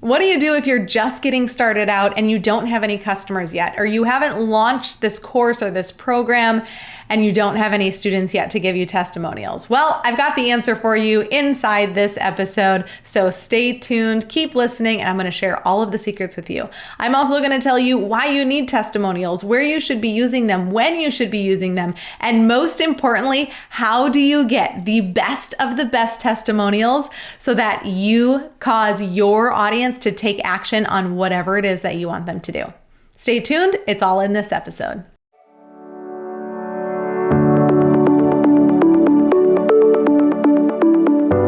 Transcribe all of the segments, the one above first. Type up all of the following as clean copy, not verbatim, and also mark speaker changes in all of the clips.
Speaker 1: What do you do if you're just getting started out and you don't have any customers yet, or you haven't launched this course or this program and you don't have any students yet to give you testimonials? Well, I've got the answer for you inside this episode, so stay tuned, keep listening, and I'm going to share all of the secrets with you. I'm also going to tell you why you need testimonials, where you should be using them, when you should be using them, and most importantly, how do you get the best of the best testimonials so that you cause your audience to take action on whatever it is that you want them to do. Stay tuned, it's all in this episode.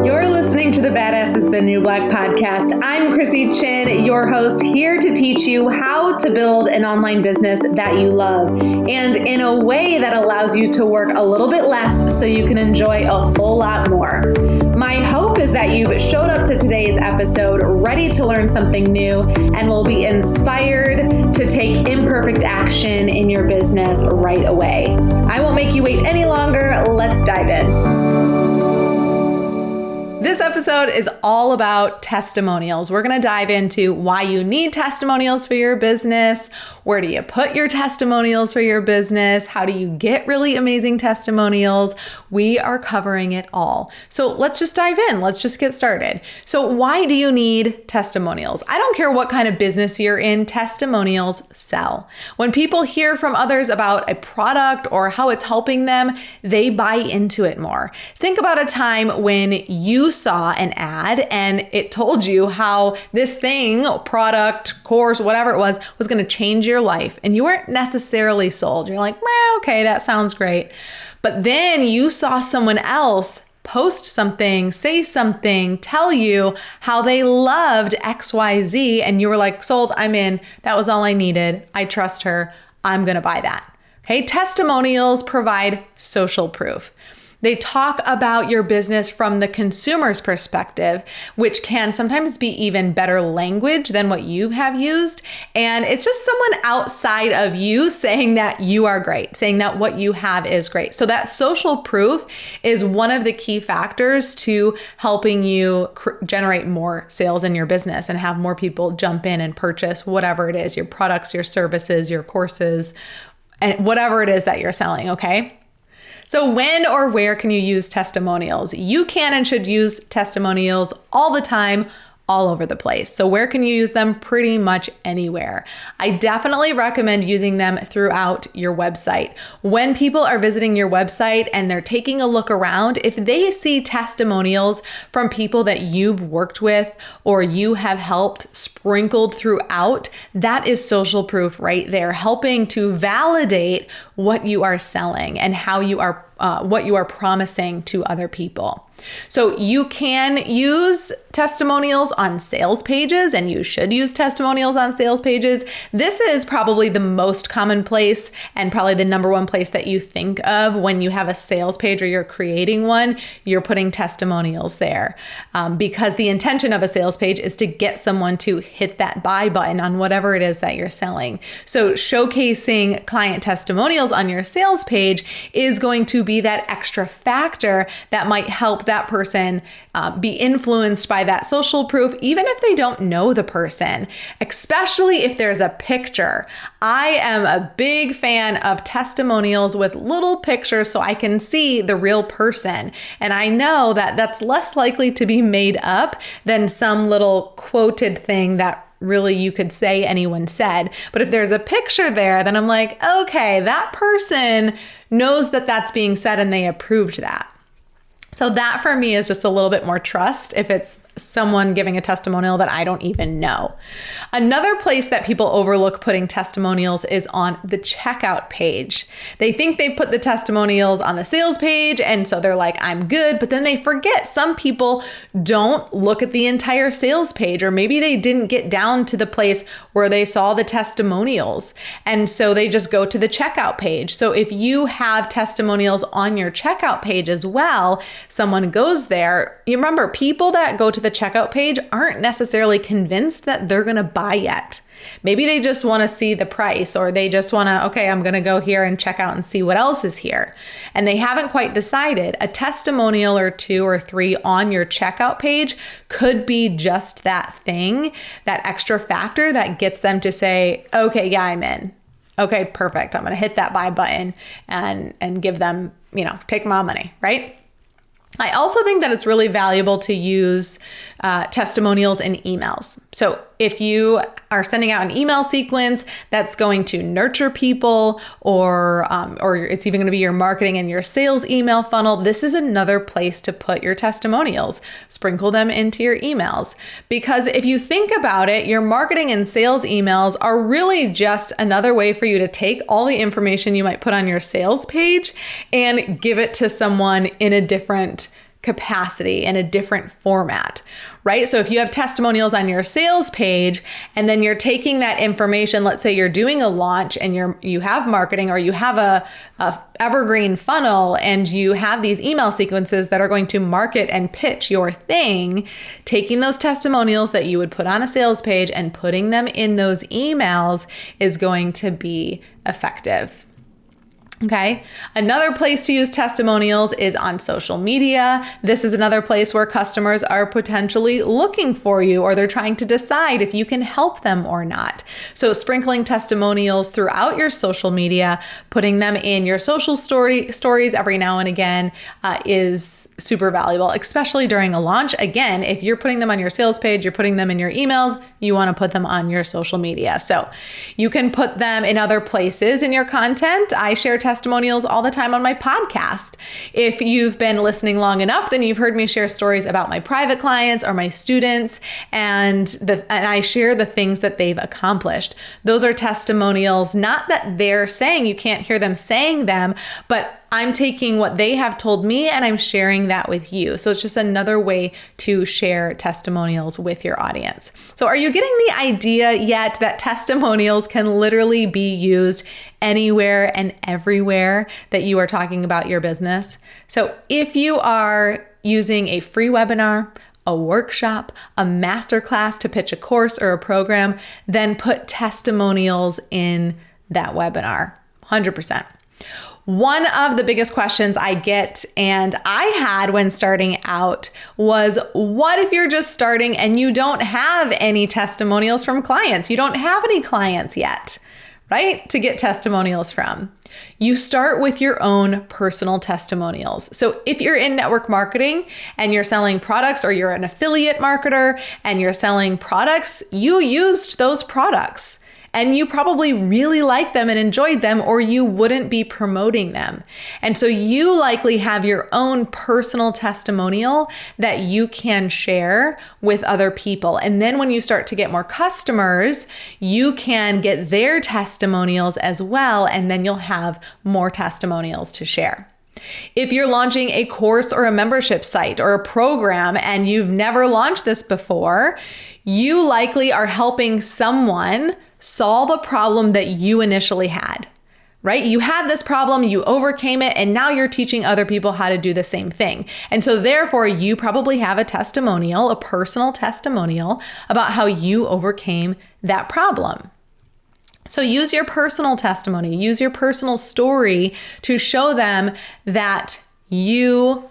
Speaker 1: You're listening to the Badass is the New Black podcast. I'm Krissy Chin, your host, here to teach you how to build an online business that you love and in a way that allows you to work a little bit less so you can enjoy a whole lot more. My hope is that you've showed up to today's episode ready to learn something new and will be inspired to take imperfect action in your business right away. I won't make you wait any longer. Let's dive in. This episode is all about testimonials. We're going to dive into why you need testimonials for your business. Where do you put your testimonials for your business? How do you get really amazing testimonials? We are covering it all. So let's just dive in. Let's just get started. So why do you need testimonials? I don't care what kind of business you're in, testimonials sell. When people hear from others about a product or how it's helping them, they buy into it more. Think about a time when you saw an ad and it told you how this thing, product, course, whatever it was going to change your life, and you weren't necessarily sold. You're like, well, okay, that sounds great. But then you saw someone else post something, say something, tell you how they loved XYZ, and you were like, sold, I'm in. That was all I needed. I trust her. I'm going to buy that. Okay, testimonials provide social proof. They talk about your business from the consumer's perspective, which can sometimes be even better language than what you have used. And it's just someone outside of you saying that you are great, saying that what you have is great. So that social proof is one of the key factors to helping you generate more sales in your business and have more people jump in and purchase whatever it is, your products, your services, your courses, and whatever it is that you're selling, okay? So when or where can you use testimonials? You can and should use testimonials all the time, all over the place. So where can you use them? Pretty much anywhere. I definitely recommend using them throughout your website. When people are visiting your website and they're taking a look around, if they see testimonials from people that you've worked with or you have helped sprinkled throughout, that is social proof right there, helping to validate what you are selling and how you are what you are promising to other people. So you can use testimonials on sales pages, and you should use testimonials on sales pages. This is probably the most common place and probably the number one place that you think of when you have a sales page or you're creating one. You're putting testimonials there because the intention of a sales page is to get someone to hit that buy button on whatever it is that you're selling. So showcasing client testimonials on your sales page is going to be that extra factor that might help that person be influenced by that social proof, even if they don't know the person, especially if there's a picture. I am a big fan of testimonials with little pictures so I can see the real person. And I know that that's less likely to be made up than some little quoted thing that really you could say anyone said. But if there's a picture there, then I'm like, okay, that person knows that that's being said and they approved that. So that for me is just a little bit more trust if it's someone giving a testimonial that I don't even know. Another place that people overlook putting testimonials is on the checkout page. They think they put the testimonials on the sales page, and so they're like, I'm good, but then they forget. Some people don't look at the entire sales page, or maybe they didn't get down to the place where they saw the testimonials, and so they just go to the checkout page. So if you have testimonials on your checkout page as well, someone goes there, you remember people that go to the the checkout page aren't necessarily convinced that they're going to buy yet. Maybe they just want to see the price, or they just want to, okay, I'm going to go here and check out and see what else is here. And they haven't quite decided. A testimonial or 2 or 3 on your checkout page could be just that thing, that extra factor that gets them to say, okay, yeah, I'm in. Okay, perfect. I'm going to hit that buy button and give them, take my money, right? I also think that it's really valuable to use testimonials in emails. So if you are sending out an email sequence that's going to nurture people, or it's even going to be your marketing and your sales email funnel, this is another place to put your testimonials. Sprinkle them into your emails. Because if you think about it, your marketing and sales emails are really just another way for you to take all the information you might put on your sales page and give it to someone in a different capacity, in a different format, right? So if you have testimonials on your sales page and then you're taking that information, let's say you're doing a launch and you have marketing, or you have a evergreen funnel and you have these email sequences that are going to market and pitch your thing, taking those testimonials that you would put on a sales page and putting them in those emails is going to be effective. Okay. Another place to use testimonials is on social media. This is another place where customers are potentially looking for you, or they're trying to decide if you can help them or not. So sprinkling testimonials throughout your social media, putting them in your social stories every now and again is super valuable, especially during a launch. Again, if you're putting them on your sales page, you're putting them in your emails, you want to put them on your social media. So you can put them in other places in your content. I share testimonials all the time on my podcast. If you've been listening long enough, then you've heard me share stories about my private clients or my students, and I share the things that they've accomplished. Those are testimonials, not that they're saying, you can't hear them saying them, but I'm taking what they have told me and I'm sharing that with you. So it's just another way to share testimonials with your audience. So are you getting the idea yet that testimonials can literally be used anywhere and everywhere that you are talking about your business? So if you are using a free webinar, a workshop, a masterclass to pitch a course or a program, then put testimonials in that webinar, 100%. One of the biggest questions I get, and I had when starting out, was what if you're just starting and you don't have any testimonials from clients? You don't have any clients yet, right? To get testimonials from. You start with your own personal testimonials. So if you're in network marketing and you're selling products, or you're an affiliate marketer and you're selling products, you used those products. And you probably really liked them and enjoyed them, or you wouldn't be promoting them. And so you likely have your own personal testimonial that you can share with other people. And then when you start to get more customers, you can get their testimonials as well. And then you'll have more testimonials to share. If you're launching a course or a membership site or a program and you've never launched this before, you likely are helping someone solve a problem that you initially had, right? You had this problem, you overcame it, and now you're teaching other people how to do the same thing. And so therefore, you probably have a testimonial, a personal testimonial about how you overcame that problem. So use your personal testimony, use your personal story to show them that you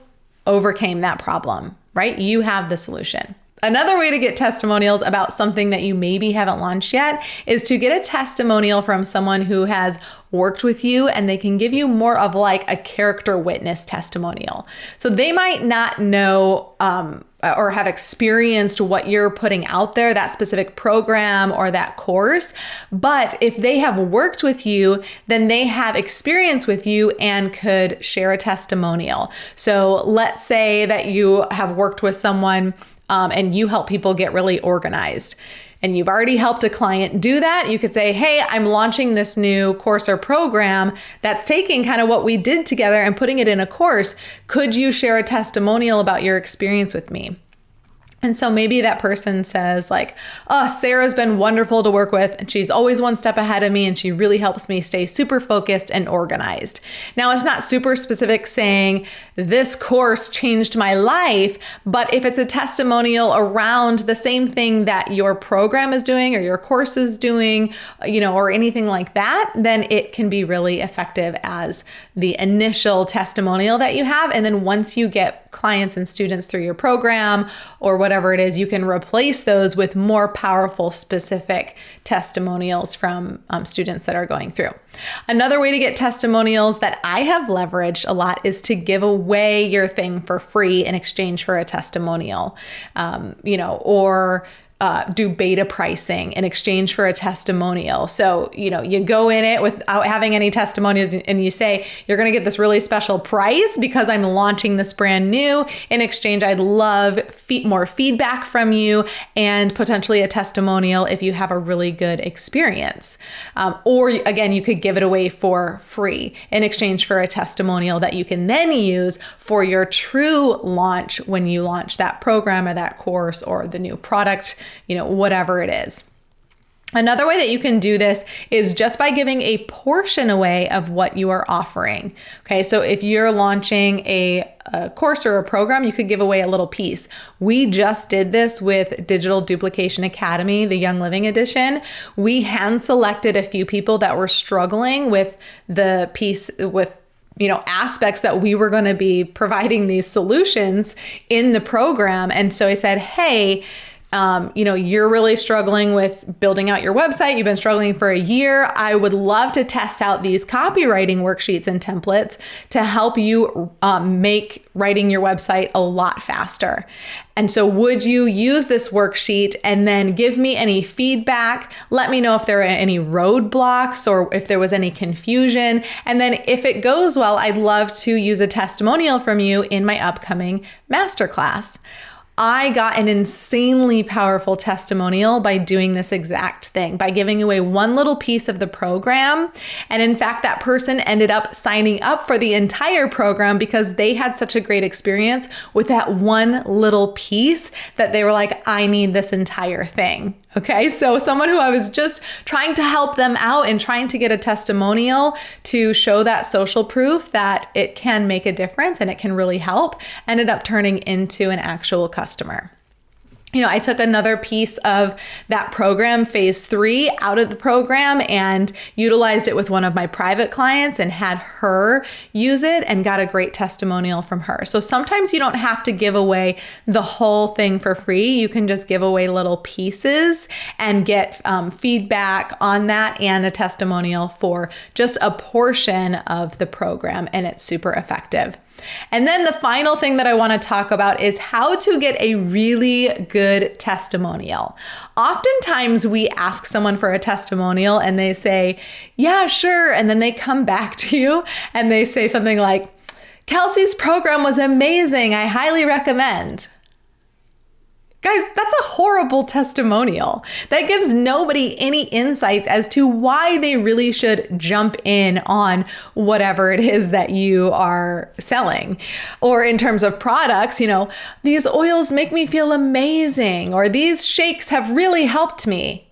Speaker 1: overcame that problem, right? You have the solution. Another way to get testimonials about something that you maybe haven't launched yet is to get a testimonial from someone who has worked with you, and they can give you more of like a character witness testimonial. So they might not know or have experienced what you're putting out there, that specific program or that course. But if they have worked with you, then they have experience with you and could share a testimonial. So let's say that you have worked with someone and you help people get really organized, and you've already helped a client do that. You could say, hey, I'm launching this new course or program that's taking kind of what we did together and putting it in a course. Could you share a testimonial about your experience with me? And so maybe that person says like, oh, Sarah's been wonderful to work with and she's always one step ahead of me and she really helps me stay super focused and organized. Now, it's not super specific saying this course changed my life, but if it's a testimonial around the same thing that your program is doing or your course is doing, or anything like that, then it can be really effective as the initial testimonial that you have. And then once you get clients and students through your program or whatever it is, you can replace those with more powerful, specific testimonials from students that are going through. Another way to get testimonials that I have leveraged a lot is to give away your thing for free in exchange for a testimonial, or do beta pricing in exchange for a testimonial. So, you go in it without having any testimonials and you say, you're going to get this really special price because I'm launching this brand new. In exchange, I'd love more feedback from you and potentially a testimonial if you have a really good experience. Or again, you could give it away for free in exchange for a testimonial that you can then use for your true launch when you launch that program or that course or the new product, whatever it is. Another way that you can do this is just by giving a portion away of what you are offering. Okay, so if you're launching a course or a program, you could give away a little piece. We just did this with Digital Duplication Academy, the Young Living edition. We hand selected a few people that were struggling with the piece with aspects that we were going to be providing these solutions in the program. And so I said, hey, you're really struggling with building out your website. You've been struggling for a year. I would love to test out these copywriting worksheets and templates to help you make writing your website a lot faster. And so would you use this worksheet and then give me any feedback? Let me know if there are any roadblocks or if there was any confusion. And then if it goes well, I'd love to use a testimonial from you in my upcoming masterclass. I got an insanely powerful testimonial by doing this exact thing, by giving away one little piece of the program. And in fact, that person ended up signing up for the entire program because they had such a great experience with that one little piece that they were like, I need this entire thing. Okay, so someone who I was just trying to help them out and trying to get a testimonial to show that social proof that it can make a difference and it can really help, ended up turning into an actual customer. I took another piece of that program, phase 3, out of the program and utilized it with one of my private clients and had her use it and got a great testimonial from her. So sometimes you don't have to give away the whole thing for free. You can just give away little pieces and get feedback on that and a testimonial for just a portion of the program, and it's super effective. And then the final thing that I want to talk about is how to get a really good testimonial. Oftentimes we ask someone for a testimonial and they say, yeah, sure. And then they come back to you and they say something like, Kelsey's program was amazing. I highly recommend. Guys, that's a horrible testimonial. That gives nobody any insights as to why they really should jump in on whatever it is that you are selling. Or in terms of products, these oils make me feel amazing, or these shakes have really helped me.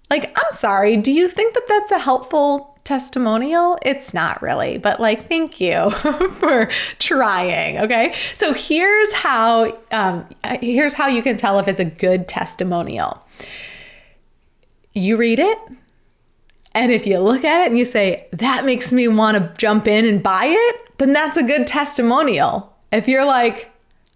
Speaker 1: Like, I'm sorry, do you think that that's a helpful testimonial? It's not really, but thank you for trying. Okay. So here's how you can tell if it's a good testimonial. You read it, and if you look at it and you say, that makes me want to jump in and buy it, then that's a good testimonial. If you're like,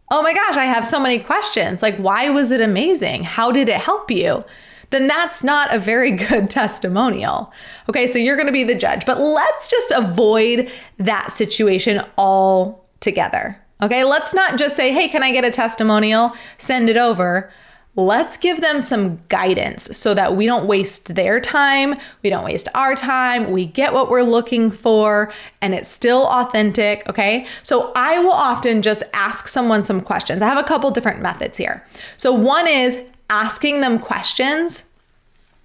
Speaker 1: oh my gosh, I have so many questions. Why was it amazing? How did it help you? Then that's not a very good testimonial. Okay, so you're gonna be the judge, but let's just avoid that situation altogether. Okay, let's not just say, hey, can I get a testimonial? Send it over. Let's give them some guidance so that we don't waste their time, we don't waste our time, we get what we're looking for, and it's still authentic, okay? So I will often just ask someone some questions. I have a couple different methods here. So one is asking them questions,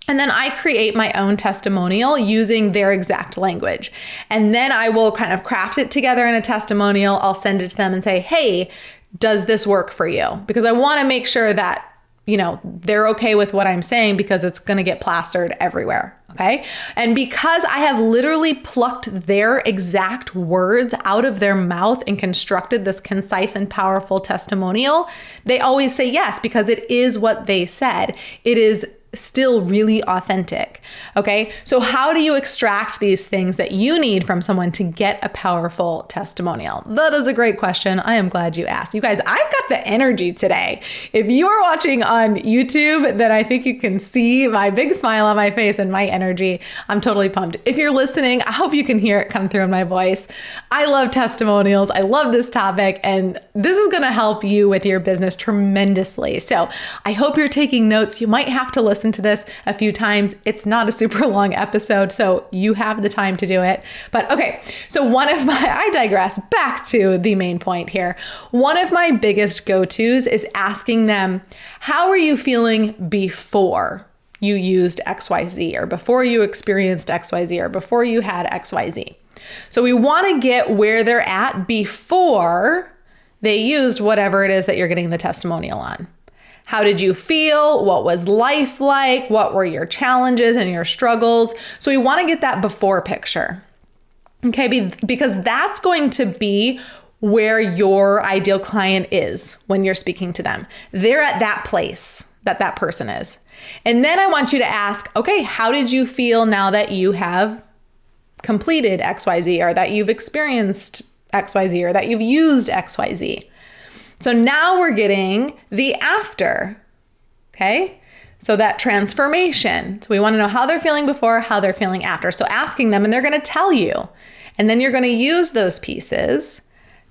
Speaker 1: and then I create my own testimonial using their exact language. And then I will kind of craft it together in a testimonial. I'll send it to them and say, hey, does this work for you? Because I want to make sure that, they're okay with what I'm saying, because it's going to get plastered everywhere. Okay. And because I have literally plucked their exact words out of their mouth and constructed this concise and powerful testimonial, they always say yes, because it is what they said. It is still really authentic. Okay. So how do you extract these things that you need from someone to get a powerful testimonial? That is a great question. I am glad you asked. You guys, I've got the energy today. If you are watching on YouTube, then I think you can see my big smile on my face and my energy. I'm totally pumped. If you're listening, I hope you can hear it come through in my voice. I love testimonials. I love this topic, and this is going to help you with your business tremendously. So I hope you're taking notes. You might have to listen to this a few times. It's not a super long episode, so you have the time to do it. But okay, so I digress, back to the main point here. One of my biggest go-tos is asking them, how are you feeling before you used XYZ, or before you experienced XYZ, or before you had XYZ? So we want to get where they're at before they used whatever it is that you're getting the testimonial on. How did you feel? What was life like? What were your challenges and your struggles? So we want to get that before picture. Okay, because that's going to be where your ideal client is when you're speaking to them. They're at that place that person is. And then I want you to ask, okay, how did you feel now that you have completed XYZ, or that you've experienced XYZ, or that you've used XYZ? So now we're getting the after, okay? So that transformation. So we want to know how they're feeling before, how they're feeling after. So asking them, and they're going to tell you. And then you're going to use those pieces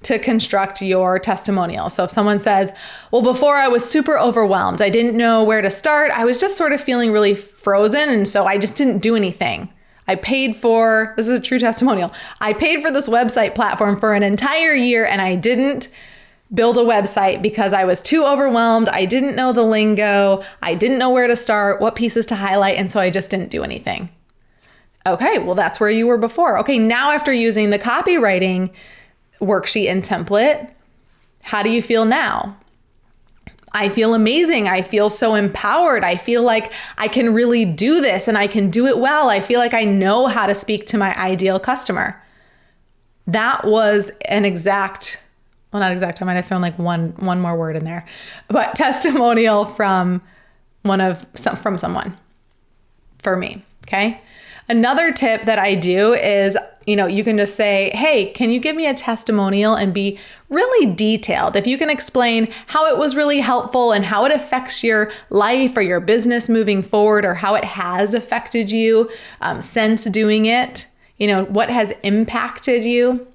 Speaker 1: to construct your testimonial. So if someone says, well, before I was super overwhelmed, I didn't know where to start. I was just sort of feeling really frozen. And so I just didn't do anything. This is a true testimonial. I paid for this website platform for an entire year, and I didn't build a website because I was too overwhelmed. I didn't know the lingo. I didn't know where to start, what pieces to highlight. And so I just didn't do anything. Okay, well, that's where you were before. Okay, now after using the copywriting worksheet and template, how do you feel now? I feel amazing. I feel so empowered. I feel like I can really do this, and I can do it well. I feel like I know how to speak to my ideal customer. That was an exact, well, not exact, I might have thrown like one more word in there, but testimonial from someone for me. Okay. Another tip that I do is, you can just say, hey, can you give me a testimonial, and be really detailed. If you can explain how it was really helpful and how it affects your life or your business moving forward, or how it has affected you since doing it, what has impacted you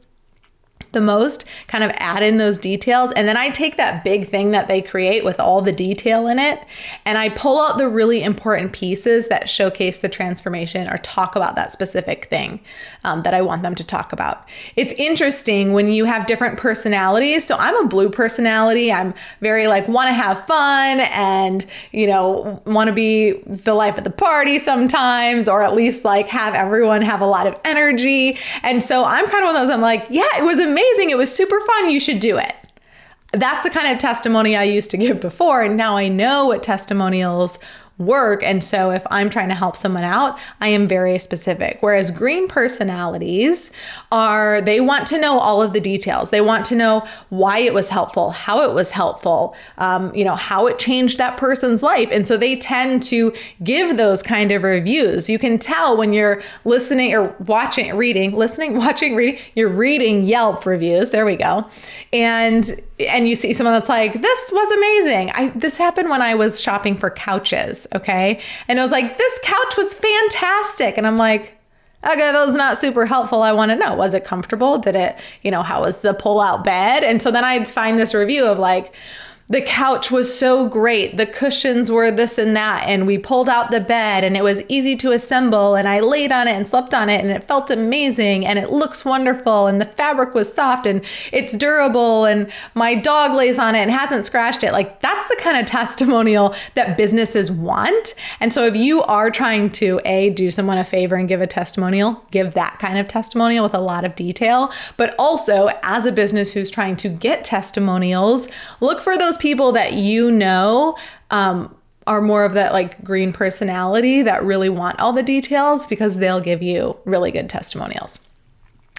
Speaker 1: the most, kind of add in those details. And then I take that big thing that they create with all the detail in it, and I pull out the really important pieces that showcase the transformation or talk about that specific thing that I want them to talk about. It's interesting when you have different personalities. So I'm a blue personality. I'm very want to have fun and, want to be the life of the party sometimes, or at least have everyone have a lot of energy. And so I'm kind of one of those, I'm like, yeah, it was amazing. It was super fun. You should do it. That's the kind of testimony I used to give before. And now I know what testimonials work. And so if I'm trying to help someone out, I am very specific. Whereas green personalities they want to know all of the details. They want to know why it was helpful, how it was helpful, how it changed that person's life. And so they tend to give those kind of reviews. You can tell when you're listening or reading, you're reading Yelp reviews. There we go. And you see someone that's like, this was amazing. This happened when I was shopping for couches. Okay. And it was like, this couch was fantastic. And I'm like, okay, that was not super helpful. I want to know, was it comfortable? Did it, how was the pull out bed? And so then I'd find this review of The couch was so great. The cushions were this and that. And we pulled out the bed and it was easy to assemble. And I laid on it and slept on it and it felt amazing. And it looks wonderful. And the fabric was soft and it's durable. And my dog lays on it and hasn't scratched it. Like, that's the kind of testimonial that businesses want. And so if you are trying to do someone a favor and give a testimonial, give that kind of testimonial with a lot of detail. But also, as a business who's trying to get testimonials, look for those people that you know are more of that like green personality that really want all the details, because they'll give you really good testimonials.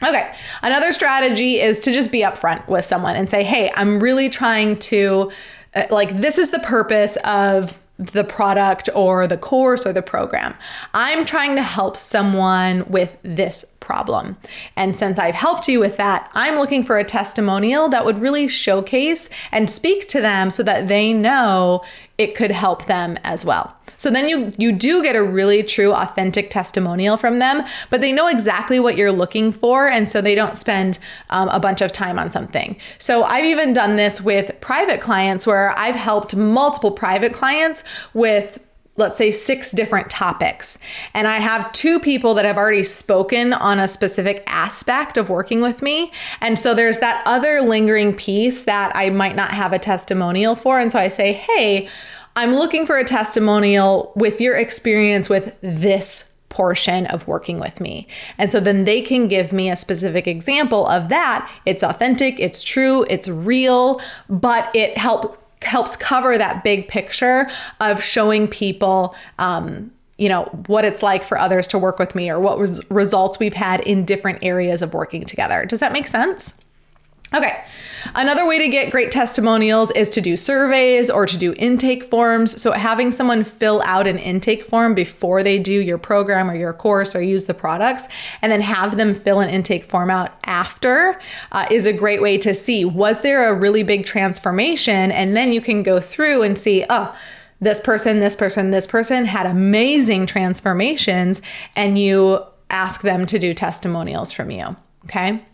Speaker 1: Okay, another strategy is to just be upfront with someone and say, hey, I'm really trying to, this is the purpose of the product or the course or the program. I'm trying to help someone with this problem. And since I've helped you with that, I'm looking for a testimonial that would really showcase and speak to them so that they know it could help them as well. So then you do get a really true, authentic testimonial from them, but they know exactly what you're looking for. And so they don't spend a bunch of time on something. So I've even done this with private clients where I've helped multiple private clients with, let's say, 6 different topics. And I have 2 people that have already spoken on a specific aspect of working with me. And so there's that other lingering piece that I might not have a testimonial for. And so I say, hey, I'm looking for a testimonial with your experience with this portion of working with me. And so then they can give me a specific example of that. It's authentic, it's true, it's real, but it helps cover that big picture of showing people what it's like for others to work with me, or what results we've had in different areas of working together. Does that make sense? Okay, another way to get great testimonials is to do surveys or to do intake forms. So having someone fill out an intake form before they do your program or your course or use the products, and then have them fill an intake form out after is a great way to see, was there a really big transformation? And then you can go through and see, this person had amazing transformations, and you ask them to do testimonials from you, okay?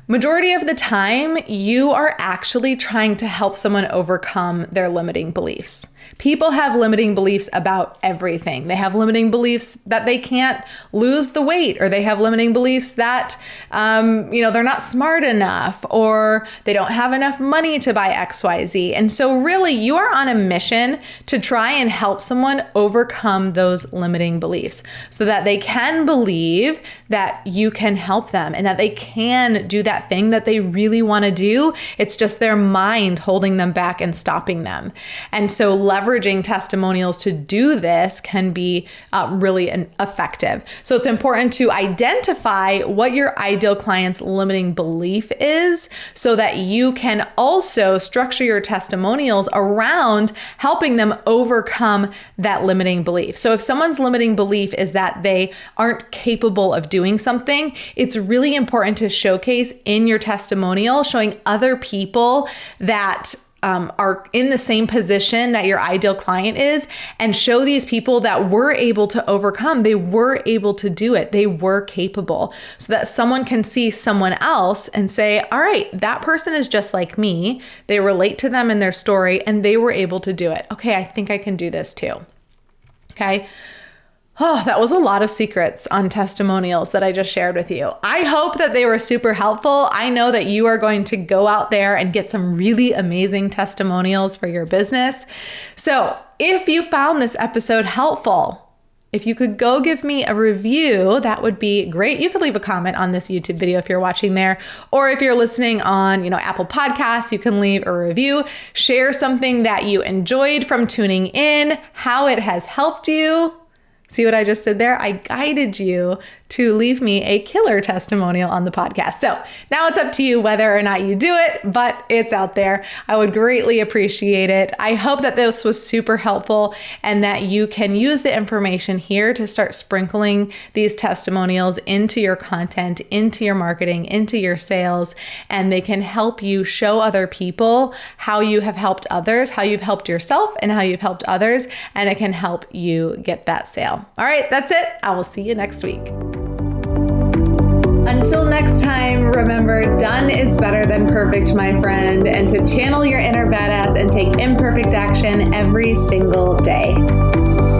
Speaker 1: Majority of the time, you are actually trying to help someone overcome their limiting beliefs. People have limiting beliefs about everything. They have limiting beliefs that they can't lose the weight, or they have limiting beliefs that, they're not smart enough, or they don't have enough money to buy XYZ. And so really, you are on a mission to try and help someone overcome those limiting beliefs so that they can believe that you can help them and that they can do that thing that they really want to do. It's just their mind holding them back and stopping them. And so leveraging testimonials to do this can be really effective. So it's important to identify what your ideal client's limiting belief is so that you can also structure your testimonials around helping them overcome that limiting belief. So if someone's limiting belief is that they aren't capable of doing something, it's really important to showcase in your testimonial, showing other people that are in the same position that your ideal client is, and show these people that were able to overcome, they were able to do it, they were capable, so that someone can see someone else and say, all right, that person is just like me. They relate to them in their story and they were able to do it. Okay, I think I can do this too. Okay. Oh, that was a lot of secrets on testimonials that I just shared with you. I hope that they were super helpful. I know that you are going to go out there and get some really amazing testimonials for your business. So if you found this episode helpful, if you could go give me a review, that would be great. You could leave a comment on this YouTube video if you're watching there, or if you're listening on, Apple Podcasts, you can leave a review. Share something that you enjoyed from tuning in, how it has helped you. See what I just did there? I guided you to leave me a killer testimonial on the podcast. So now it's up to you whether or not you do it, but it's out there. I would greatly appreciate it. I hope that this was super helpful and that you can use the information here to start sprinkling these testimonials into your content, into your marketing, into your sales, and they can help you show other people how you have helped others, how you've helped yourself, and how you've helped others, and it can help you get that sale. All right, that's it. I will see you next week. Until next time, remember, done is better than perfect, my friend, and to channel your inner badass and take imperfect action every single day.